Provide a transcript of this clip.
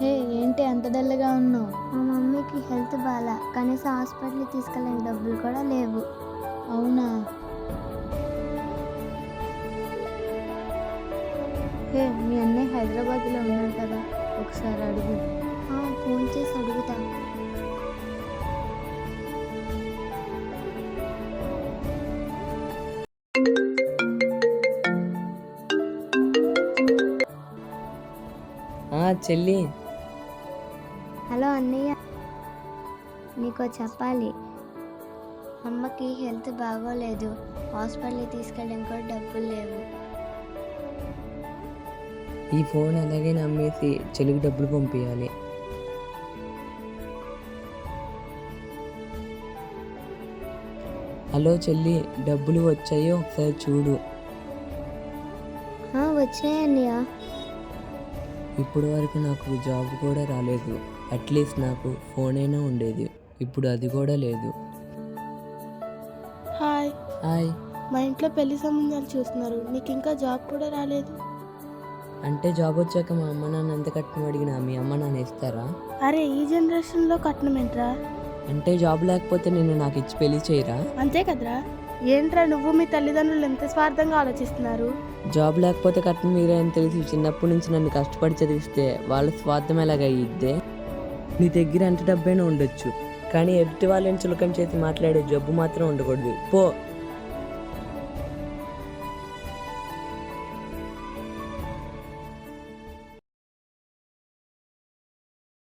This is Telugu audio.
హే, ఏంటి అంత డల్గా ఉన్నావు? మా మమ్మీకి హెల్త్ బాగా, కనీసం హాస్పిటల్కి తీసుకెళ్ళిన డబ్బులు కూడా లేవు. అవునా? హే, మీ అన్నయ్య హైదరాబాద్లో ఉన్నాడు కదా, ఒకసారి అడుగు. ఫోన్ చేసి అడుగుతా. చెల్లి. హలో అన్నయ్య, నీకో చెప్పాలి. అమ్మకి హెల్త్ బాగోలేదు, హాస్పిటల్కి తీసుకెళ్ళడానికి కూడా డబ్బులు లేవు. ఈ ఫోన్ అలాగే నమ్మేసి చెల్లికి డబ్బులు పంపించాలి. హలో చెల్లి, డబ్బులు వచ్చాయో ఒకసారి చూడు. వచ్చాయి అన్నయ్య. ఇప్పటి వరకు నాకు జాబ్ కూడా రాలేదు. అట్లీస్ట్ నాకు ఫోన్ అయినా ఉండేది. ఇప్పుడు అది కూడా లేదు. హాయ్. హాయ్. మా ఇంట్లో పెళ్లి సంబంధాలు చూస్తున్నారు, నీకు ఇంకా జాబ్ కూడా రాలేదు. అంటే జాబ్ వచ్చాక మా అమ్మ నాన్న ఎంత కట్నం అడిగినా మీ అమ్మ నాన్న ఇస్తారా? అరే, ఈ జనరేషన్లో కట్నం ఏంట్రా? అంటే జాబ్ లేకపోతే నేను నాకు ఇచ్చి పెళ్లి చేయరా? అంతే కదరా. ఏంట్రా నువ్వు మీ తల్లిదండ్రులు ఎంత స్వార్థంగా ఆలోచిస్తున్నారు? జాబ్ లేకపోతే కట్నం మీరే అని తెలిసి చిన్నప్పటి నుంచి నన్ను కష్టపడి చదివిస్తే వాళ్ళ స్వార్థం ఎలాగయ్యిద్దే? నీ దగ్గర ఎంత డబ్బైనా ఉండొచ్చు, కానీ ఎదుటి వాళ్ళని చులకం చేసి మాట్లాడే జబ్బు మాత్రం ఉండకూడదు. పో.